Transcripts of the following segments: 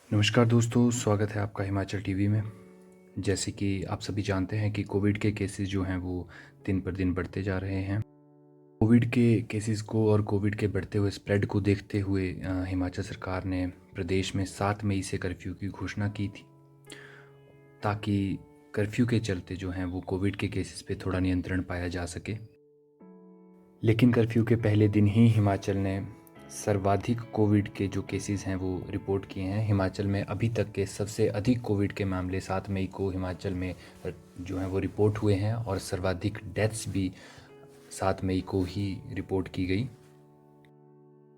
नमस्कार दोस्तों, स्वागत है आपका हिमाचल टीवी में। जैसे कि आप सभी जानते हैं कि कोविड के केसेस जो हैं वो दिन पर दिन बढ़ते जा रहे हैं। कोविड के केसेस को और कोविड के बढ़ते हुए स्प्रेड को देखते हुए हिमाचल सरकार ने प्रदेश में 7 मई से कर्फ्यू की घोषणा की थी, ताकि कर्फ्यू के चलते जो हैं वो कोविड के केसेस पे थोड़ा नियंत्रण पाया जा सके। लेकिन कर्फ्यू के पहले दिन ही हिमाचल ने सर्वाधिक कोविड के जो केसेस हैं वो रिपोर्ट किए हैं। हिमाचल में अभी तक के सबसे अधिक कोविड के मामले 7 मई को हिमाचल में जो हैं वो रिपोर्ट हुए हैं और सर्वाधिक डेथ्स भी 7 मई को ही रिपोर्ट की गई।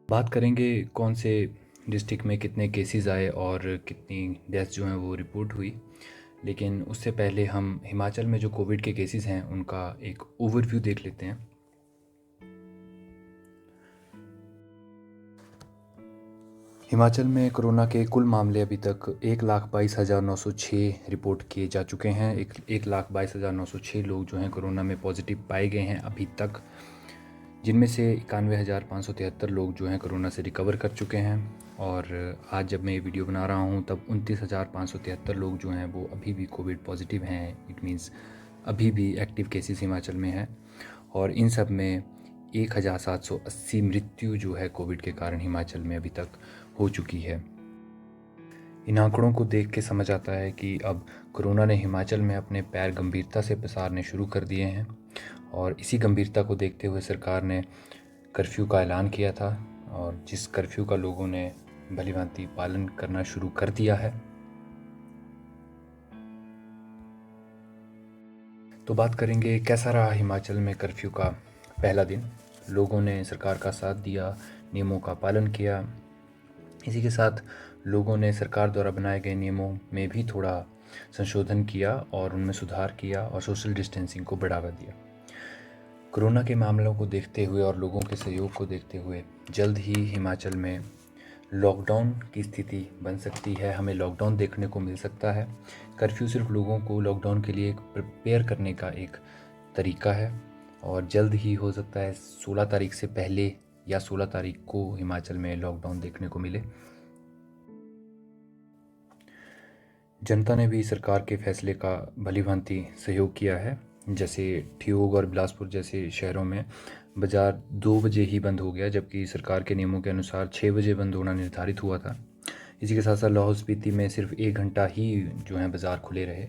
बात करेंगे कौन से डिस्ट्रिक्ट में कितने केसेस आए और कितनी डेथ्स जो हैं वो रिपोर्ट हुई, लेकिन उससे पहले हम हिमाचल में जो कोविड के केसेस हैं उनका एक ओवरव्यू देख लेते हैं। हिमाचल में कोरोना के कुल मामले अभी तक 1,22,906 रिपोर्ट किए जा चुके हैं। 1,22,906 लोग जो हैं कोरोना में पॉजिटिव पाए गए हैं अभी तक, जिनमें से 91,573 लोग जो हैं कोरोना से रिकवर कर चुके हैं। और आज जब मैं ये वीडियो बना रहा हूँ तब 29,573 लोग जो हैं वो अभी भी कोविड पॉजिटिव हैं। इट मीन्स अभी भी एक्टिव केसेस हिमाचल में हैं और इन सब में 1,780 मृत्यु जो है कोविड के कारण हिमाचल में अभी तक हो चुकी है। इन आंकड़ों को देख के समझ आता है कि अब कोरोना ने हिमाचल में अपने पैर गंभीरता से पसारने शुरू कर दिए हैं और इसी गंभीरता को देखते हुए सरकार ने कर्फ्यू का ऐलान किया था और जिस कर्फ्यू का लोगों ने भलीभांति पालन करना शुरू कर दिया है। तो बात करेंगे कैसा रहा हिमाचल में कर्फ्यू का पहला दिन। लोगों ने सरकार का साथ दिया, नियमों का पालन किया। इसी के साथ लोगों ने सरकार द्वारा बनाए गए नियमों में भी थोड़ा संशोधन किया और उनमें सुधार किया और सोशल डिस्टेंसिंग को बढ़ावा दिया। कोरोना के मामलों को देखते हुए और लोगों के सहयोग को देखते हुए जल्द ही हिमाचल में लॉकडाउन की स्थिति बन सकती है। हमें लॉकडाउन देखने को मिल सकता है। कर्फ्यू सिर्फ लोगों को लॉकडाउन के लिए प्रिपेयर करने का एक तरीका है और जल्द ही हो सकता है 16 तारीख से पहले या 16 तारीख को हिमाचल में लॉकडाउन देखने को मिले। जनता ने भी सरकार के फैसले का भलीभांति सहयोग किया है। जैसे ठियोग और बिलासपुर जैसे शहरों में बाज़ार 2 बजे ही बंद हो गया, जबकि सरकार के नियमों के अनुसार 6 बजे बंद होना निर्धारित हुआ था। इसी के साथ साथ लाहौल स्पीति में सिर्फ 1 घंटा ही जो है बाज़ार खुले रहे।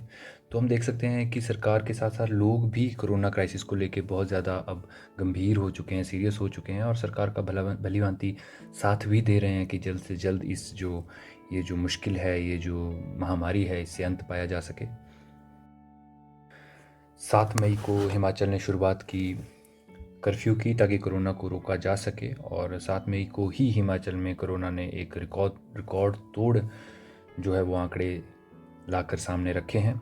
तो हम देख सकते हैं कि सरकार के साथ साथ लोग भी कोरोना क्राइसिस को लेके बहुत ज़्यादा अब गंभीर हो चुके हैं, सीरियस हो चुके हैं और सरकार का भलीभांति साथ भी दे रहे हैं कि जल्द से जल्द ये जो मुश्किल है, ये जो महामारी है, इससे अंत पाया जा सके। 7 मई को हिमाचल ने शुरुआत की कर्फ्यू की ताकि कोरोना को रोका जा सके और 7 मई को ही हिमाचल में कोरोना ने एक रिकॉर्ड तोड़ जो है वो आंकड़े लाकर सामने रखे हैं।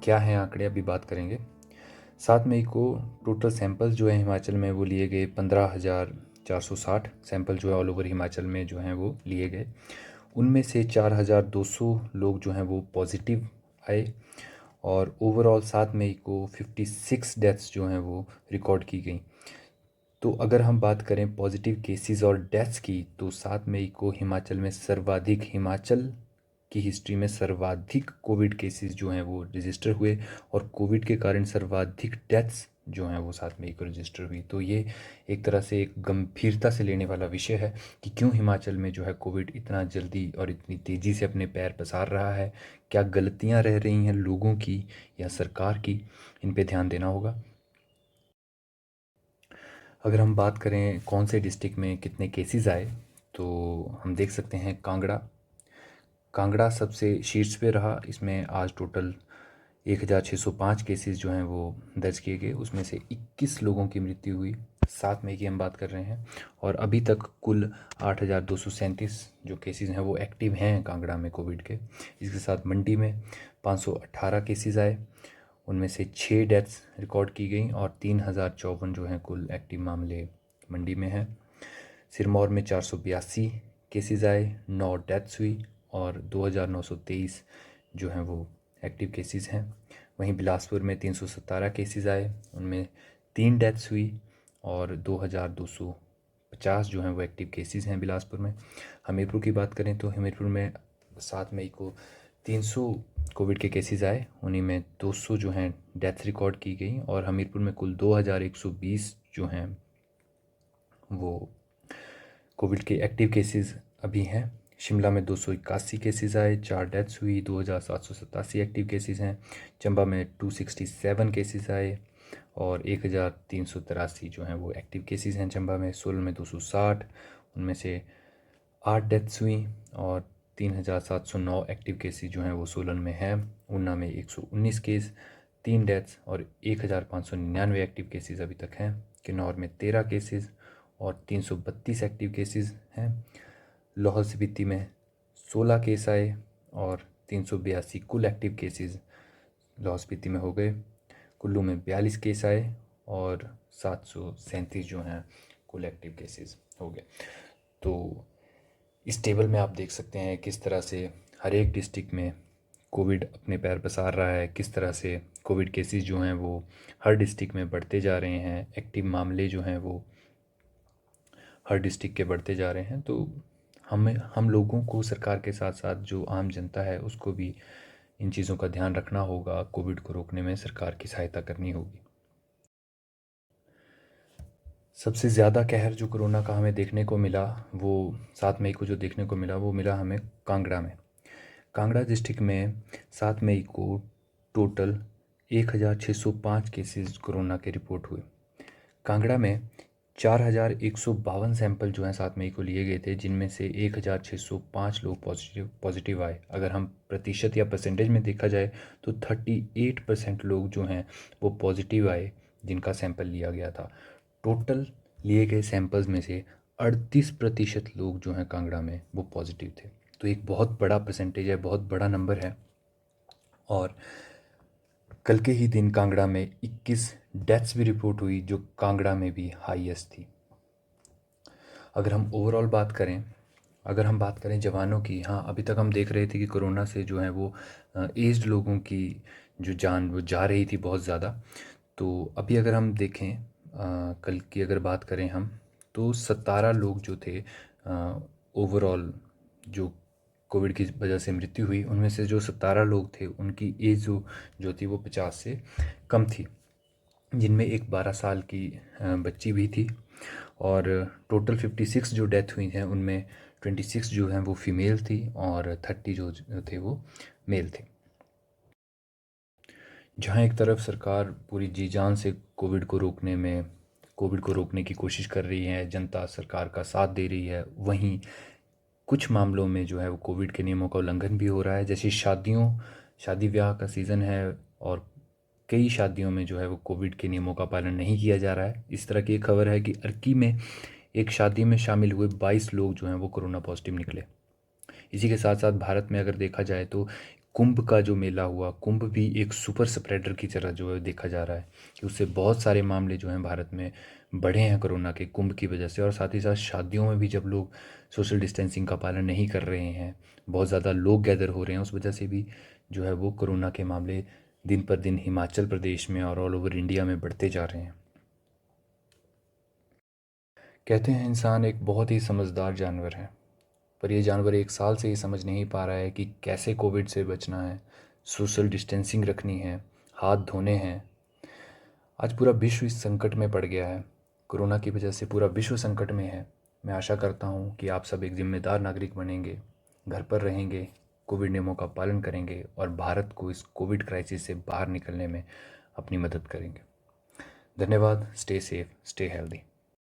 क्या हैं आंकड़े, अभी बात करेंगे। 7 मई को टोटल सैंपल्स जो है हिमाचल में वो लिए गए 15,460 सैंपल जो है ऑल ओवर हिमाचल में जो हैं वो लिए गए। उनमें से 4,200 लोग जो हैं वो पॉजिटिव आए और ओवरऑल 7 मई को 56 डेथ्स जो हैं वो रिकॉर्ड की गई। तो अगर हम बात करें पॉजिटिव केसेस और डेथ्स की, तो 7 मई को हिमाचल में हिमाचल की हिस्ट्री में सर्वाधिक कोविड केसेस जो हैं वो रजिस्टर हुए और कोविड के कारण सर्वाधिक डेथ्स जो हैं वो 7 मई को रजिस्टर हुई। तो ये एक तरह से एक गंभीरता से लेने वाला विषय है कि क्यों हिमाचल में जो है कोविड इतना जल्दी और इतनी तेज़ी से अपने पैर पसार रहा है। क्या गलतियां रह रही हैं लोगों की या सरकार की, इन पे ध्यान देना होगा। अगर हम बात करें कौन से डिस्ट्रिक्ट में कितने केसेस आए, तो हम देख सकते हैं कांगड़ा सबसे शीर्ष पे रहा। इसमें आज टोटल 1,605 केसेस जो हैं वो दर्ज किए गए, उसमें से 21 लोगों की मृत्यु हुई। 7 मई की हम बात कर रहे हैं और अभी तक कुल 8,237 जो केसेस हैं वो एक्टिव हैं कांगड़ा में कोविड के। इसके साथ मंडी में 518 केसेस आए, उनमें से 6 डेथ्स रिकॉर्ड की गई और 3,054 जो हैं कुल एक्टिव मामले मंडी में हैं। सिरमौर में 482 केसेस आए, 9 डेथ्स हुई और 2,923 जो हैं वो एक्टिव केसेस हैं। वहीं बिलासपुर में 317 केसेस आए, उनमें 3 डेथ्स हुई और 2,250 जो हैं वो एक्टिव केसेस हैं बिलासपुर में। हमीरपुर की बात करें तो हमीरपुर में 7 मई को 300 कोविड के केसेस आए, उन्हीं में 200 जो हैं डेथ रिकॉर्ड की गई और हमीरपुर में कुल 2120 जो हैं वो कोविड के एक्टिव केसेस अभी हैं। शिमला में 281 केसेस आए, 4 डेथ्स हुई, 2787 एक्टिव केसेस हैं। चंबा में 267 केसेस आए और 1383 जो हैं वो एक्टिव केसेस हैं चंबा में। सोलन में 260, उनमें से 8 डेथ्स हुई और 3709 एक्टिव केसेस जो हैं वो सोलन में हैं। ऊना में 119 केस, 3 डेथ्स और 1599 एक्टिव केसेस अभी तक हैं। किन्नौर में 13 केसेस और 332 एक्टिव केसेस हैं। लाहौल स्पीति में 16 केस आए और 382 कुल एक्टिव केसेस लाहौल स्पीति में हो गए। कुल्लू में 42 केस आए और 737 जो हैं कुल एक्टिव केसेस हो गए। तो इस टेबल में आप देख सकते हैं किस तरह से हर एक डिस्ट्रिक्ट में कोविड अपने पैर पसार रहा है, किस तरह से कोविड केसेस जो हैं वो हर डिस्ट्रिक्ट में बढ़ते जा रहे हैं, एक्टिव मामले जो हैं वो हर डिस्ट्रिक्ट के बढ़ते जा रहे हैं। तो हम लोगों को सरकार के साथ साथ जो आम जनता है उसको भी इन चीज़ों का ध्यान रखना होगा। कोविड को रोकने में सरकार की सहायता करनी होगी। सबसे ज़्यादा कहर जो कोरोना का हमें देखने को मिला वो 7 मई को जो देखने को मिला वो मिला हमें कांगड़ा में। कांगड़ा डिस्ट्रिक्ट में 7 मई को टोटल 1605 केसेस कोरोना के रिपोर्ट हुए। कांगड़ा में 4152 सैंपल जो हैं 7 मई को लिए गए थे, जिनमें से 1605 लोग पॉजिटिव आए। अगर हम प्रतिशत या परसेंटेज में देखा जाए तो 38% लोग जो हैं वो पॉजिटिव आए जिनका सैंपल लिया गया था। टोटल लिए गए सैंपल्स में से 38% लोग जो हैं कांगड़ा में वो पॉजिटिव थे। तो एक बहुत बड़ा परसेंटेज है, बहुत बड़ा नंबर है। और कल के ही दिन कांगड़ा में 21 डेथ्स भी रिपोर्ट हुई जो कांगड़ा में भी हाईएस्ट थी। अगर हम ओवरऑल बात करें, अगर हम बात करें जवानों की, हाँ अभी तक हम देख रहे थे कि कोरोना से जो है वो एज्ड लोगों की जो जान वो जा रही थी बहुत ज़्यादा। तो अभी अगर हम देखें कल की अगर बात करें हम, तो 17 लोग जो थे ओवरऑल जो कोविड की वजह से मृत्यु हुई, उनमें से जो 17 लोग थे उनकी एज जो थी वो 50 से कम थी, जिनमें एक 12 साल की बच्ची भी थी। और टोटल 56 जो डेथ हुई हैं उनमें 26 जो हैं वो फीमेल थी और 30 जो थे वो मेल थे। जहाँ एक तरफ सरकार पूरी जी जान से कोविड को रोकने की कोशिश कर रही है, जनता सरकार का साथ दे रही है, वहीं कुछ मामलों में जो है वो कोविड के नियमों का उल्लंघन भी हो रहा है। जैसे शादी ब्याह का सीज़न है और कई शादियों में जो है वो कोविड के नियमों का पालन नहीं किया जा रहा है। इस तरह की एक खबर है कि अर्की में एक शादी में शामिल हुए 22 लोग जो हैं वो कोरोना पॉजिटिव निकले। इसी के साथ साथ भारत में अगर देखा जाए तो कुंभ का जो मेला हुआ, कुंभ भी एक सुपर स्प्रेडर की तरह जो है देखा जा रहा है कि उससे बहुत सारे मामले जो हैं भारत में बढ़े हैं कोरोना के कुंभ की वजह से। और साथ ही साथ शादियों में भी जब लोग सोशल डिस्टेंसिंग का पालन नहीं कर रहे हैं, बहुत ज़्यादा लोग गैदर हो रहे हैं, उस वजह से भी जो है वो कोरोना के मामले दिन पर दिन हिमाचल प्रदेश में और ऑल ओवर इंडिया में बढ़ते जा रहे हैं। कहते हैं इंसान एक बहुत ही समझदार जानवर है, पर यह जानवर 1 साल से ही समझ नहीं पा रहा है कि कैसे कोविड से बचना है, सोशल डिस्टेंसिंग रखनी है, हाथ धोने हैं। आज पूरा विश्व इस संकट में पड़ गया है, कोरोना की वजह से पूरा विश्व संकट में है। मैं आशा करता हूँ कि आप सब एक जिम्मेदार नागरिक बनेंगे, घर पर रहेंगे, कोविड नियमों का पालन करेंगे और भारत को इस कोविड क्राइसिस से बाहर निकलने में अपनी मदद करेंगे। धन्यवाद। Stay safe, stay healthy.